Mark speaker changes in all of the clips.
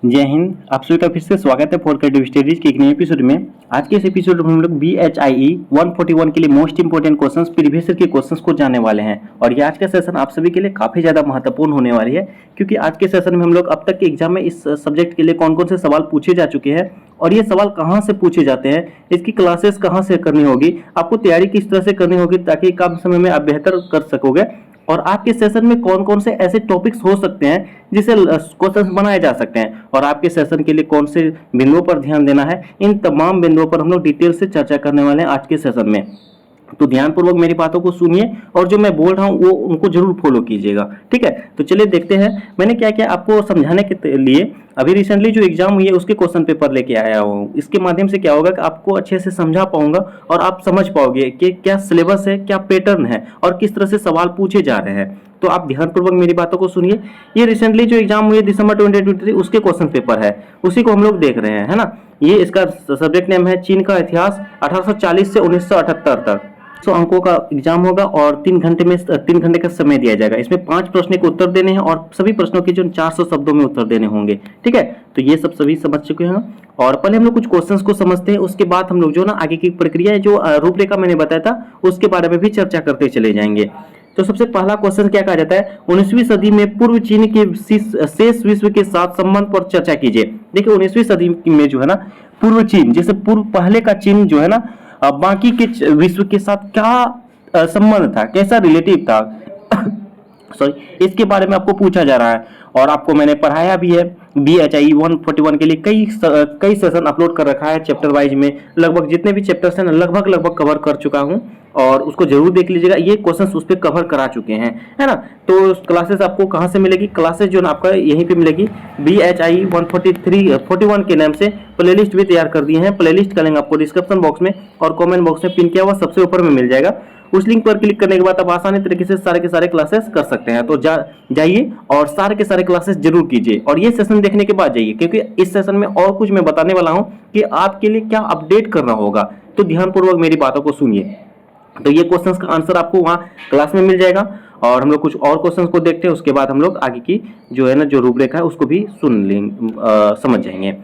Speaker 1: जय हिंद। आप सभी का फिर से स्वागत है फॉर क्रिएटिव स्टडीज के एक नए एपिसोड में। आज के इस एपिसोड में हम लोग BHIE 141 के लिए most important questions previous year के क्वेश्चंस को जानने वाले हैं। और ये आज का सेशन आप सभी के लिए काफी ज्यादा महत्वपूर्ण होने वाली है, क्योंकि आज के सेशन में हम लोग अब तक के एग्जाम में इस सब्जेक्ट के लिए कौन कौन से सवाल पूछे जा चुके हैं और ये सवाल कहाँ से पूछे जाते हैं, इसकी क्लासेस कहाँ से करनी होगी, आपको तैयारी किस तरह से करनी होगी ताकि कम समय में आप बेहतर कर सकोगे, और आपके सेशन में कौन कौन से ऐसे टॉपिक्स हो सकते हैं जिसे क्वेश्चंस बनाए जा सकते हैं, और आपके सेशन के लिए कौन से बिंदुओं पर ध्यान देना है, इन तमाम बिंदुओं पर हम लोग डिटेल से चर्चा करने वाले हैं आज के सेशन में। तो ध्यानपूर्वक मेरी बातों को सुनिए और जो मैं बोल रहा हूँ वो उनको जरूर फॉलो कीजिएगा, ठीक है। तो चलिए देखते हैं मैंने क्या क्या आपको समझाने के लिए अभी रिसेंटली जो एग्जाम हुई है उसके क्वेश्चन पेपर लेके आया हूँ। इसके माध्यम से क्या होगा कि आपको अच्छे से समझा पाऊंगा और आप समझ पाओगे कि क्या सिलेबस है, क्या पैटर्न है और किस तरह से सवाल पूछे जा रहे हैं। तो आप ध्यानपूर्वक मेरी बातों को सुनिए। ये रिसेंटली जो एग्जाम हुई है दिसंबर 2023 उसके क्वेश्चन पेपर है, उसी को हम लोग देख रहे हैं, है ना। ये इसका सब्जेक्ट नेम है चीन का इतिहास 1840 से 1978 तक। 100 अंकों का एग्जाम होगा और 3 घंटे का समय दिया जाएगा। इसमें 5 प्रश्न के उत्तर देने हैं और सभी प्रश्नों के जो 400 शब्दों में उत्तर देने होंगे, ठीक है। तो ये सब सभी समझ चुके हैं और पहले हम लोग कुछ क्वेश्चंस को समझते हैं, उसके बाद हम लोग जो ना आगे की प्रक्रिया है जो रूपरेखा मैंने बताया था उसके बारे में भी चर्चा करते चले जाएंगे। तो सबसे पहला क्वेश्चन क्या कहा जाता है, 19वीं सदी में पूर्व चीन के शेष विश्व के साथ संबंध पर चर्चा कीजिए। देखिए 19वीं सदी में जो है ना पूर्व चीन, जैसे पूर्व पहले का चीन जो है ना बाकी के विश्व के साथ क्या संबंध था, कैसा रिलेटिव था सॉरी, इसके बारे में आपको पूछा जा रहा है। और आपको मैंने पढ़ाया भी है BHIE 141 के लिए कई सेशन अपलोड कर रखा है चैप्टर वाइज में। लगभग जितने भी चैप्टर्स हैं ना लगभग कवर कर चुका हूं और उसको जरूर देख लीजिएगा। ये क्वेश्चंस उस पर कवर करा चुके हैं, है ना। तो क्लासेस आपको कहां से मिलेगी, क्लासेस जो ना आपका यहीं पे मिलेगी। BHIE 141 के नाम से प्लेलिस्ट भी तैयार कर दिए हैं। प्लेलिस्ट का लिंक आपको डिस्क्रिप्शन बॉक्स में और कमेंट बॉक्स में पिन किया हुआ सबसे ऊपर में मिल जाएगा। उस लिंक पर क्लिक करने के बाद आप आसानी तरीके से सारे के सारे क्लासेस कर सकते हैं। तो जाइए और सारे के सारे क्लासेस जरूर कीजिए और ये सेशन देखने के बाद जाइए, क्योंकि इस सेशन में और कुछ मैं बताने वाला हूं कि आपके लिए क्या अपडेट करना होगा। तो ध्यानपूर्वक मेरी बातों को सुनिए। तो ये क्वेश्चंस का आंसर आपको वहां क्लास में मिल जाएगा और हम लोग कुछ और क्वेश्चंस को देखते हैं, उसके बाद हम लोग आगे की जो है ना जो रूपरेखा है उसको भी सुन लेंगे, समझ जाएंगे।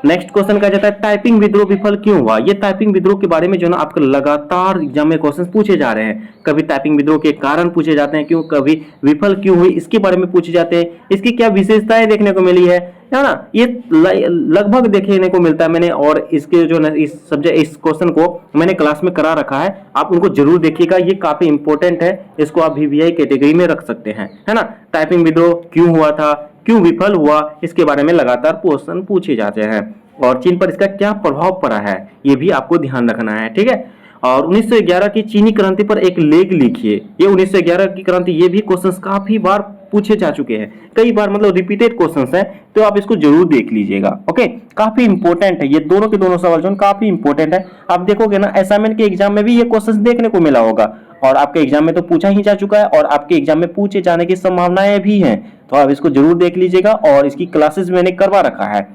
Speaker 1: नेक्स्ट क्वेश्चन कहा जाता है टाइपिंग विद्रोह विफल क्यों हुआ। ये टाइपिंग विद्रोह के बारे में जो ना आपको लगातार एग्जाम में क्वेश्चंस पूछे जा रहे हैं। कभी टाइपिंग विद्रोह के कारण पूछे जाते हैं, क्यों, कभी विफल क्यों हुई इसके बारे में पूछे जाते हैं, इसकी क्या विशेषताएं देखने को मिली है ना। ये लगभग देखने को मिलता है मैंने, और इसके जो ना इस सब्जेक्ट इस क्वेश्चन को मैंने क्लास में करा रखा है, आप उनको जरूर देखिएगा। ये काफी इंपॉर्टेंट है, इसको आप VVI कैटेगरी में रख सकते हैं, है ना। टाइपिंग विद्रोह क्यों हुआ था, क्यों विफल हुआ, इसके बारे में लगातार क्वेश्चन पूछे जाते हैं और चीन पर इसका क्या प्रभाव पड़ा है ये भी आपको ध्यान रखना है, ठीक है। और 1911 की चीनी क्रांति पर एक लेख लिखिए। ये 1911 की क्रांति, ये भी क्वेश्चंस काफी बार पूछे जा चुके हैं, कई बार मतलब रिपीटेड क्वेश्चंस हैं, तो आप इसको जरूर देख लीजिएगा। ओके, काफी इंपॉर्टेंट है ये दोनों के दोनों सवाल जो काफी इंपॉर्टेंट है। आप देखोगे ना असाइनमेंट के एग्जाम में भी ये क्वेश्चंस देखने को मिला होगा और आपके एग्जाम में तो पूछा ही जा चुका है और आपके एग्जाम में पूछे जाने की संभावनाएं भी हैं। तो आप इसको जरूर देख लीजिएगा और इसकी क्लासेस मैंने करवा रखा है,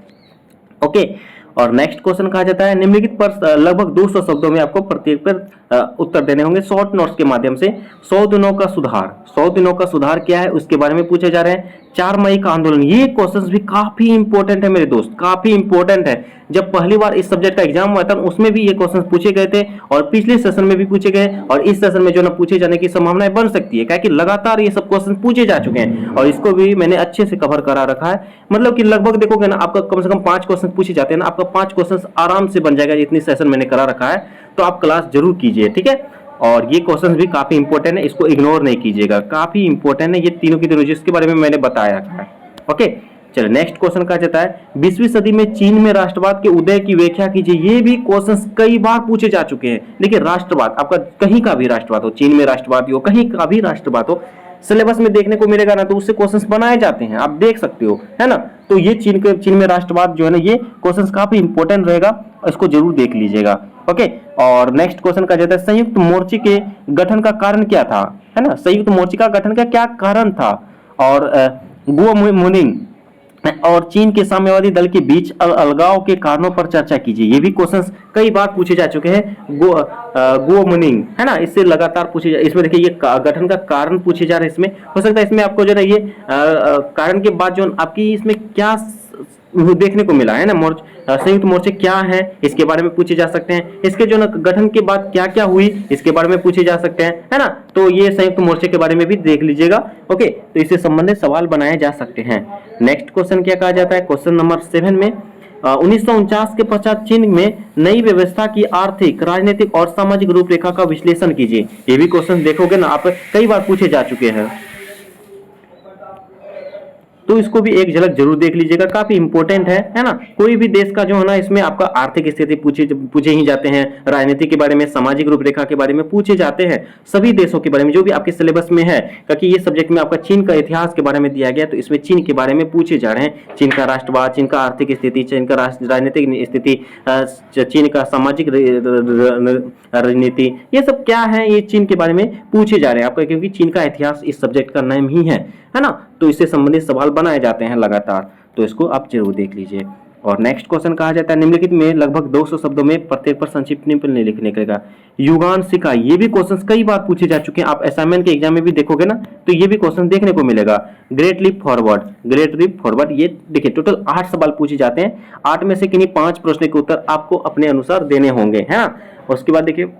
Speaker 1: ओके। और नेक्स्ट क्वेश्चन कहा जाता है निम्नलिखित पर लगभग 200 शब्दों में आपको प्रत्येक पर उत्तर देने होंगे शॉर्ट नोट्स के माध्यम से। 100 दिनों का सुधार, 100 दिनों का सुधार क्या है उसके बारे में पूछे जा रहे हैं। 4 मई का आंदोलन, ये क्वेश्चंस भी काफी इंपॉर्टेंट है मेरे दोस्त, काफी इंपॉर्टेंट है। जब पहली बार इस सब्जेक्ट का एग्जाम हुआ था उसमें भी ये क्वेश्चंस पूछे गए थे और पिछले सेशन में भी पूछे गए और इस सेशन में जो ना पूछे जाने की संभावनाएं बन सकती है, क्योंकि लगातार ये सब क्वेश्चन पूछे जा चुके हैं और इसको भी मैंने अच्छे से कवर करा रखा है। मतलब कि लगभग देखोगे ना आपका कम से कम 5 क्वेश्चन पूछे जाते हैं ना, आपका 5 क्वेश्चन आराम से बन जाएगा, इतनी सेशन मैंने करा रखा है। तो आप क्लास जरूर कीजिए, ठीक है। और ये क्वेश्चन भी काफी इंपॉर्टेंट है, इसको इग्नोर नहीं कीजिएगा, काफी इंपॉर्टेंट है ये तीनों की तीनों जिसके बारे में मैंने बताया है, ओके। चलिए नेक्स्ट क्वेश्चन कहा जाता है 20वीं सदी में चीन में राष्ट्रवाद के उदय की व्याख्या कीजिए। ये भी क्वेश्चंस कई बार पूछे जा चुके हैं। देखिए राष्ट्रवाद, आपका कहीं का भी राष्ट्रवाद हो, चीन में राष्ट्रवाद हो, कहीं का भी राष्ट्रवाद हो, सिलेबस में देखने को मिलेगा ना, तो उससे क्वेश्चंस बनाए जाते हैं, आप देख सकते हो, है ना। तो ये चीन में राष्ट्रवाद जो है ना, ये क्वेश्चंस काफी इंपॉर्टेंट रहेगा, इसको जरूर देख लीजिएगा, ओके। और नेक्स्ट क्वेश्चन कहा जाता है संयुक्त मोर्चे के गठन का कारण क्या था, है ना। संयुक्त मोर्चे का गठन का क्या कारण था। और गुओ मुनिंग और चीन के साम्यवादी दल के बीच अलगाव के कारणों पर चर्चा कीजिए। ये भी क्वेश्चंस कई बार पूछे जा चुके हैं। गो मुनिंग, है ना, इससे लगातार पूछे जा, इसमें देखिए ये गठन का कारण पूछे जा रहे हैं। इसमें हो सकता है इसमें आपको जो है ये कारण के बाद जो आपकी इसमें क्या वो देखने को मिला है ना। संयुक्त मोर्चे क्या है इसके बारे में पूछे जा सकते हैं, इसके जो ना गठन के बाद क्या क्या हुई इसके बारे में पूछे जा सकते हैं, है ना। तो ये संयुक्त मोर्चे के बारे में भी देख लीजिएगा। ओके, तो इससे संबंधित सवाल बनाए जा सकते हैं। नेक्स्ट क्वेश्चन क्या कहा जाता है, क्वेश्चन नंबर 7 में 1949 के पश्चात चीन में नई व्यवस्था की आर्थिक, राजनीतिक और सामाजिक रूपरेखा का विश्लेषण कीजिए। ये भी क्वेश्चन देखोगे ना आप, कई बार पूछे जा चुके हैं, तो इसको भी एक झलक जरूर देख लीजिएगा, काफी इंपॉर्टेंट है ना। कोई भी देश का जो है ना, इसमें आपका आर्थिक स्थिति पूछे ही जाते हैं, राजनीति के बारे में, सामाजिक रूपरेखा के बारे में पूछे जाते हैं, सभी देशों के बारे में जो भी आपके सिलेबस में है। क्योंकि ये सब्जेक्ट में आपका चीन का इतिहास के बारे में दिया गया, तो इसमें चीन के बारे में पूछे जा रहे हैं। चीन का राष्ट्रवाद, चीन का आर्थिक स्थिति, चीन का राजनीतिक स्थिति, चीन का सामाजिक राजनीति, ये सब क्या है, ये चीन के बारे में पूछे जा रहे हैं आपका, क्योंकि चीन का इतिहास इस सब्जेक्ट का नाम ही है ना। तो इससे संबंधित सवाल बनाए जाते हैं लगातार, तो इसको आप जरूर देख लीजिए। और नेक्स्ट क्वेश्चन कहा जाता है, निम्नलिखित में लगभग 200 शब्दों में प्रत्येक पर संक्षिप्त टिप्पणी लिखने का। युगान सिका, ये भी क्वेश्चंस कई बार पूछे जा चुके हैं, आप असाइनमेंट के एग्जाम में भी देखोगे ना, तो ये भी क्वेश्चन देखने को मिलेगा। Great leap forward, great leap forward, ये देखिए टोटल 8 सवाल पूछे जाते हैं, 8 में से किन्हीं 5 प्रश्न के उत्तर आपको अपने अनुसार देने होंगे, है ना। उसके बाद देखिए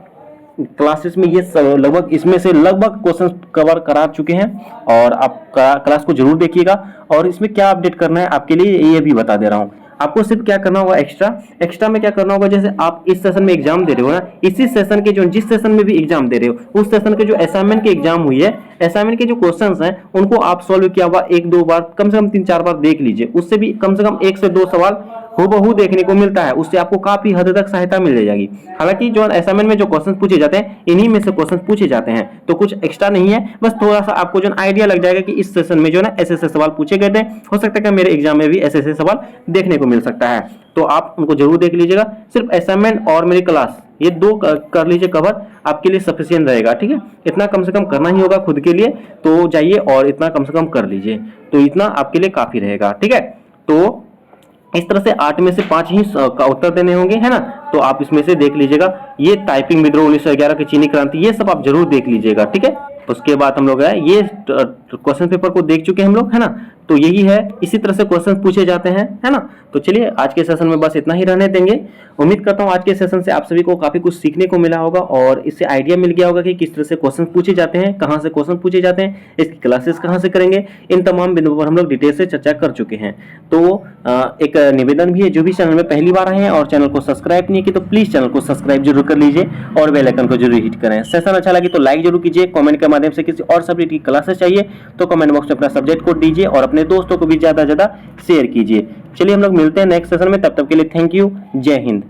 Speaker 1: क्लासेस में ये लगभग इसमें से लगभग क्वेश्चंस कवर करा चुके हैं, और आप क्लास को जरूर देखिएगा। और इसमें क्या अपडेट करना है आपके लिए ये भी बता दे रहा हूँ। आपको सिर्फ क्या करना होगा, एक्स्ट्रा में क्या करना होगा, जैसे आप इस सेशन में एग्जाम दे रहे हो ना, इसी सेशन के जो जिस सेशन में भी एग्जाम दे रहे हो उस सेशन के जो असाइनमेंट के एग्जाम हुई है, असाइनमेंट के जो क्वेश्चंस हैं उनको आप सॉल्व किया हुआ 1-2 बार, कम से कम 3-4 बार देख लीजिए। उससे भी कम से कम 1 से 2 सवाल हूबहू देखने को मिलता है, उससे आपको काफी हद तक सहायता मिल जाएगी। हालांकि जो असाइनमेंट में जो क्वेश्चन पूछे जाते हैं इन्हीं में से क्वेश्चन पूछे जाते हैं, तो कुछ एक्स्ट्रा नहीं है, बस थोड़ा सा आपको जो आइडिया लग जाएगा कि इस सेशन में जो ना ऐसे सवाल पूछे गए थे, हो सकता है कि मेरे एग्जाम में भी ऐसे सवाल देखने को मिल सकता है, तो आप उनको जरूर देख लीजिएगा। सिर्फ असाइनमेंट और मेरी क्लास ये 2 कर लीजिए कवर, आपके लिए सफिशिएंट रहेगा, ठीक है। इतना कम से कम करना ही होगा खुद के लिए, तो जाइए और इतना कम से कम कर लीजिए, तो इतना आपके लिए काफी रहेगा, ठीक है। तो इस तरह से 8 में से 5 ही का उत्तर देने होंगे, है ना। तो आप इसमें से देख लीजिएगा, ये टाइपिंग विद्रोह 1911 की चीनी क्रांति, ये सब आप जरूर देख लीजिएगा, ठीक है। उसके बाद हम लोग ये क्वेश्चन पेपर को देख चुके हैं हम लोग, है ना। तो यही है, इसी तरह से क्वेश्चन पूछे जाते हैं, है ना। तो चलिए आज के सेशन में बस इतना ही रहने देंगे। उम्मीद करता हूँ आज के सेशन से आप सभी को काफी कुछ सीखने को मिला होगा, और इससे आइडिया मिल गया होगा कि किस तरह से क्वेश्चन पूछे जाते हैं, कहाँ से क्वेश्चन पूछे जाते हैं, इसकी क्लासेस कहाँ से करेंगे, इन तमाम बिंदुओं पर हम लोग डिटेल से चर्चा कर चुके हैं। तो एक निवेदन भी है, जो भी चैनल में पहली बार आए हैं और चैनल को सब्सक्राइब नहीं किया तो प्लीज चैनल को सब्सक्राइब जरूर कर लीजिए और बेल आइकन को जरूर हिट करें। सेशन अच्छा लगे तो लाइक जरूर कीजिए, कमेंट के माध्यम से किसी और सब्जेक्ट की क्लासेस चाहिए तो कमेंट बॉक्स में अपना सब्जेक्ट कोड दीजिए और अपने दोस्तों को भी ज्यादा शेयर कीजिए। चलिए हम लोग मिलते हैं नेक्स्ट सेशन में, तब तक के लिए थैंक यू, जय हिंद।